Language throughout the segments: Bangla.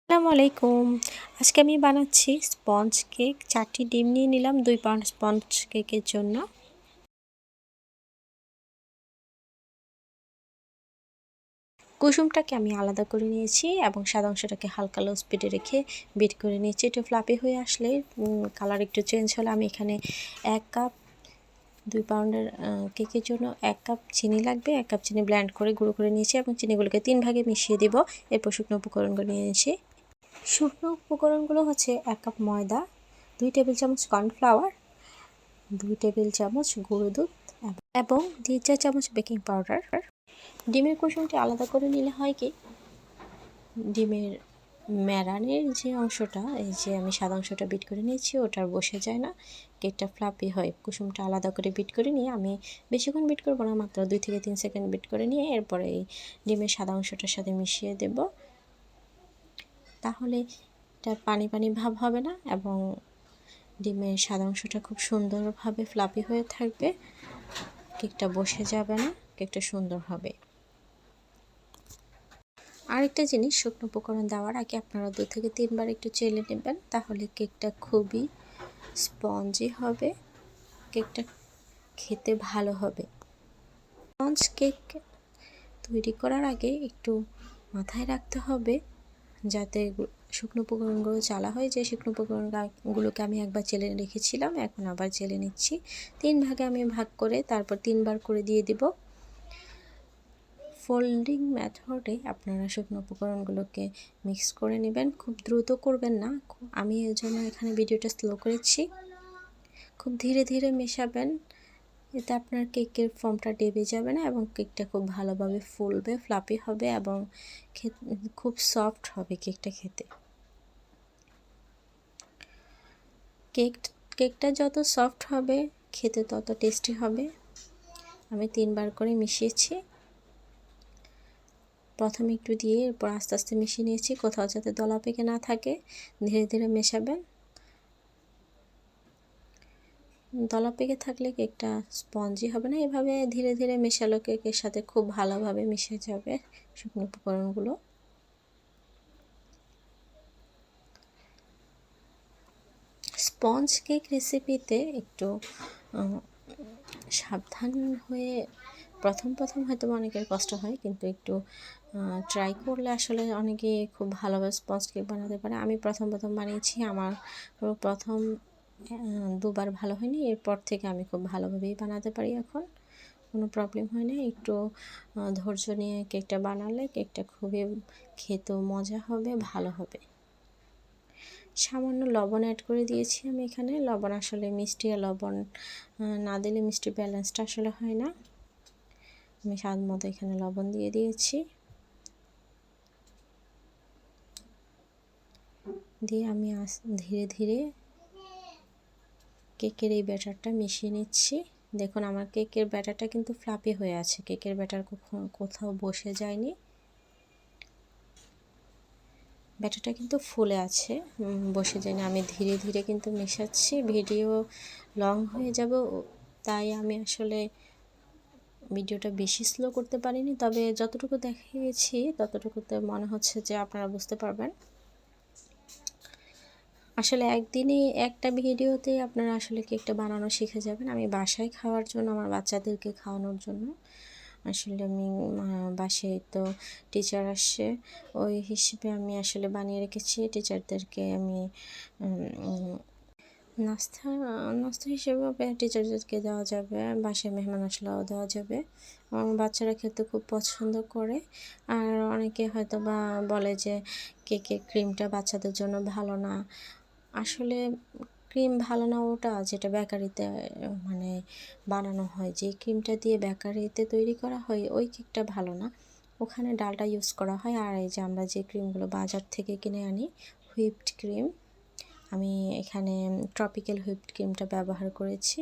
আসসালামু আলাইকুম। আজকে আমি বানাচ্ছি স্পঞ্জ কেক। 4টি ডিম নিয়ে নিলাম 2 পাউন্ড স্পঞ্জ কেকের জন্য। কুসুমটাকে আমি আলাদা করে নিয়েছি এবং সাদা অংশটাকে হালকা লো স্পিডে রেখে বিট করে নিয়েছি। একটু ফ্লাপি হয়ে আসলে কালার একটু চেঞ্জ হলে আমি এখানে 1 কাপ 2 পাউন্ডের কেকের জন্য 1 কাপ চিনি লাগবে। 1 কাপ চিনি ব্লেন্ড করে গুঁড়ো করে নিয়েছি এবং চিনিগুলোকে 3 ভাগে মিশিয়ে দিব। এরপর শুকনো উপকরণগুলো নিয়েছি। শুকনো উপকরণগুলো হচ্ছে 1 কাপ ময়দা, 2 টেবিল চামচ কর্নফ্লাওয়ার, 2 টেবিল চামচ গুঁড়ো দুধ এবং 2-4 চামচ বেকিং পাউডার। ডিমের কুসুমটি আলাদা করে নিলে হয় কি, ডিমের মেরানের যে অংশটা, এই যে আমি সাদা অংশটা বিট করে নিয়েছি, ওটা আর বসে যায় না, কেকটা ফ্লাপি হয়। কুসুমটা আলাদা করে বিট করে নিয়ে আমি বেশিক্ষণ বিট করবো না, মাত্র 2 থেকে 3 সেকেন্ড বিট করে নিয়ে এরপরে এই ডিমের সাদা অংশটার সাথে মিশিয়ে দেব। তাহলে এটা পানি পানি ভাব হবে না এবং ডিমের সাদা অংশটা খুব সুন্দরভাবে ফ্লাপি হয়ে থাকবে। কেকটা বসে যাবে না, কেকটা সুন্দর হবে। আরেকটা জিনিস, শুকনো উপকরণ দেওয়ার আগে আপনারা 2 থেকে 3 বার একটু চেলে নেবেন, তাহলে কেকটা খুবই স্পঞ্জি হবে, কেকটা খেতে ভালো হবে। স্পঞ্জ কেক তৈরি করার আগে একটু মাথায় রাখতে হবে যাতে শুকনো উপকরণগুলো চালা হয়। যে শুকনো উপকরণগুলোকে আমি একবার চেলে রেখেছিলাম, এখন আবার চেলে নিচ্ছি। 3 ভাগে আমি ভাগ করে তারপর 3 বার করে দিয়ে দিব। ফোল্ডিং মেথডে আপনারা শুকনো উপকরণগুলোকে মিক্স করে নেবেন, খুব দ্রুত করবেন না। আমি এর জন্য এখানে ভিডিওটা স্লো করেছি। খুব ধীরে ধীরে মেশাবেন, এতে আপনার কেকের ফর্মটা ডেবে যাবে না এবং কেকটা খুব ভালোভাবে ফুলবে, ফ্লাপি হবে এবং খুব সফট হবে কেকটা খেতে। কেকটা যত সফট হবে খেতে তত টেস্টি হবে। আমি 3 বার করে মিশিয়েছি, প্রথমে একটু দিয়ে এরপর আস্তে আস্তে মিশিয়ে নিয়েছি, কোথাও যাতে দলা পেকে না থাকে। ধীরে ধীরে মেশাবেন, দলা পেকে থাকলে কেকটা স্পঞ্জি হবে না। এভাবে ধীরে ধীরে মেশালো কেকের সাথে খুব ভালোভাবে মিশে যাবে শুকনো উপকরণগুলো। স্পঞ্জ কেক রেসিপিতে একটু সাবধান হয়ে প্রথম হয়তো অনেকের কষ্ট হয়, কিন্তু একটু ট্রাই করলে আসলে অনেকে খুব ভালোভাবে স্পঞ্জ কেক বানাতে পারে। আমি প্রথম বানিয়েছি, আমার প্রথম 2 বার ভালো হয়নি, এরপর থেকে আমি খুব ভালোভাবেই বানাতে পারি, এখন কোনো প্রবলেম হয় না। একটু ধৈর্য নিয়ে কেকটা বানালে কেকটা খুবই খেতেও মজা হবে, ভালো হবে। সামান্য লবণ অ্যাড করে দিয়েছি আমি এখানে। লবণ আসলে মিষ্টি আর লবণ না দিলে মিষ্টির ব্যালেন্সটা আসলে হয় না। আমি স্বাদ মতো এখানে লবণ দিয়ে দিয়েছি, দিয়ে আমি ধীরে ধীরে কেকের এই ব্যাটারটা মিশিয়ে নিচ্ছি। দেখুন আমার কেকের ব্যাটারটা কিন্তু ফ্লাপি হয়ে আছে, কেকের ব্যাটার কোথাও বসে যায়নি, ব্যাটারটা কিন্তু ফুলে আছে, বসে যায়নি। আমি ধীরে ধীরে কিন্তু মেশাচ্ছি। ভিডিও লং হয়ে যাবে, তাই আমি আসলে ভিডিওটা বেশি স্লো করতে পারিনি, তবে যতটুকু দেখিয়েছি ততটুকুতে মনে হচ্ছে যে আপনারা বুঝতে পারবেন। আসলে একদিনই একটা ভিডিওতে আপনারা আসলে কেকটা বানানো শিখে যাবেন। আমি বাসায় খাওয়ার জন্য, আমার বাচ্চাদেরকে খাওয়ানোর জন্য আসলে আমি বাসায় তো টিচার আসছে, ওই হিসেবে আমি আসলে বানিয়ে রেখেছি। টিচারদেরকে আমি নাস্তা নাস্তা হিসেবেও টিচারদেরকে দেওয়া যাবে, বাসায় মেহমান আসলেও দেওয়া যাবে। আমার বাচ্চারা খেতে খুব পছন্দ করে। আর অনেকে হয়তো বা বলে যে কেকের ক্রিমটা বাচ্চাদের জন্য ভালো না। আসলে ক্রিম ভালো না ওটা যেটা বেকারিতে মানে বানানো হয়, যে ক্রিমটা দিয়ে বেকারিতে তৈরি করা হয় ওই কেকটা ভালো না, ওখানে ডালটা ইউজ করা হয়। আর এই যে আমরা যে ক্রিমগুলো বাজার থেকে কিনে আনি, হুইপড ক্রিম, আমি এখানে ট্রপিক্যাল হুইপড ক্রিমটা ব্যবহার করেছি।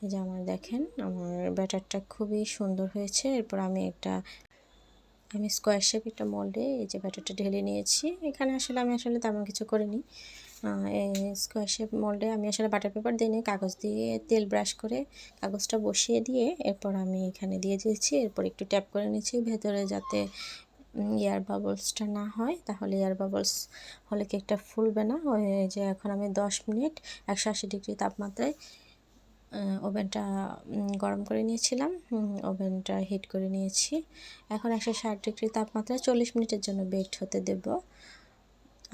এই যে আমার দেখেন আমার ব্যাটারটা খুবই সুন্দর হয়েছে। এরপর আমি স্কোয়ার শেপ একটা মোল্ডে এই যে ব্যাটারটা ঢেলে নিয়েছি। এখানে আমি আসলে তেমন কিছু করিনি। এই স্কোয়ার শেপ মোল্ডে আমি আসলে বাটার পেপার দিয়ে নিয়ে কাগজ দিয়ে তেল ব্রাশ করে কাগজটা বসিয়ে দিয়ে এরপর আমি এখানে দিয়ে দিয়েছি। এরপর একটু ট্যাপ করে নিচ্ছি ভেতরে, যাতে এয়ার বাবলসটা না হয়, তাহলে এয়ার বাবলস হলে কেকটা ফুলবে না। ওই যে এখন আমি 10 মিনিট 180 ডিগ্রি তাপমাত্রায় ওভেনটা গরম করে নিয়েছিলাম, ওভেনটা হিট করে নিয়েছি। এখন 160 ডিগ্রি তাপমাত্রায় 40 মিনিটের জন্য বেক হতে দেব।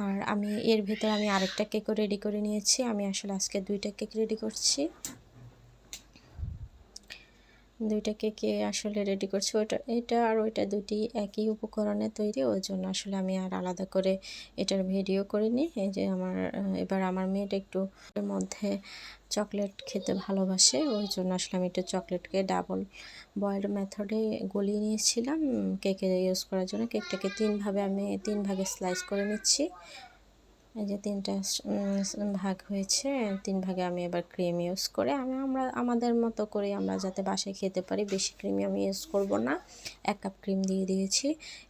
আর আমি এর ভিতরে আমি আরেকটা কেকও রেডি করে নিয়েছি। আমি আসলে আজকে 2টা কেক রেডি করছি, 2টা কেকে আসলে রেডি করছি। এটা আর ওইটা দুটি একই উপকরণে তৈরি, ওই জন্য আসলে আমি আর আলাদা করে এটার ভিডিও করিনি। এই যে এবার আমার মেয়েটা একটু এর মধ্যে চকলেট খেতে ভালোবাসে, ওই জন্য আসলে আমি একটু চকলেটকে ডাবল বয়েলড মেথডে গলিয়ে নিয়েছিলাম কেকে ইউজ করার জন্য। কেকটাকে আমি 3 ভাগে স্লাইস করে নিচ্ছি। এই যে 3টা ভাগ হয়েছে, 3 ভাগে আমি এবার ক্রিম ইউজ করে আমরা আমাদের মতো করে আমরা যাতে বাসায় খেতে পারি, বেশি ক্রিম আমি ইউজ করব না। 1 কাপ ক্রিম দিয়ে দিয়েছি।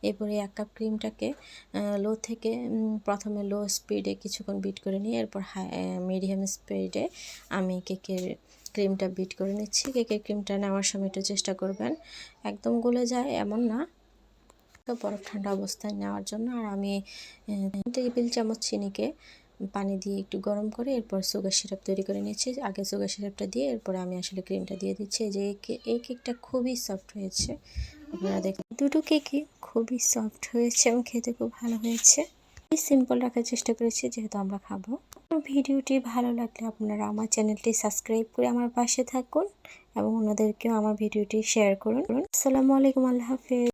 এরপরে 1 কাপ ক্রিমটাকে লো থেকে প্রথমে লো স্পিডে কিছুক্ষণ বিট করে নিয়ে এরপর মিডিয়াম স্পিডে আমি ক্রিমটা বিট করে নিচ্ছি। কেকের ক্রিমটা নেওয়ার সময় একটু চেষ্টা করবেন একদম গলে যায় এমন না, তো বরফ ঠান্ডা অবস্থায় নেওয়ার জন্য। আর আমি 3 টেবিল চামচ চিনিকে পানি দিয়ে একটু গরম করে এরপর সুগার সিরাপ তৈরি করে নিয়েছি। আগে সুগার সিরাপটা দিয়ে এরপরে আমি আসলে ক্রিমটা দিয়ে দিচ্ছি। যে এই কেকটা খুবই সফট হয়েছে, আপনারা দেখুন। দুটো কেকই খুবই সফট হয়েছে এবং খেতে খুব ভালো হয়েছে। সিম্পল রাখার চেষ্টা করেছি যেহেতু আমরা খাবো। ভিডিওটি ভালো লাগলে আপনারা আমার চ্যানেলটি সাবস্ক্রাইব করে আমার পাশে থাকুন এবং অন্যদেরকেও আমার ভিডিওটি শেয়ার করুন। আসসালামু আলাইকুম, আল্লাহ হাফেজ।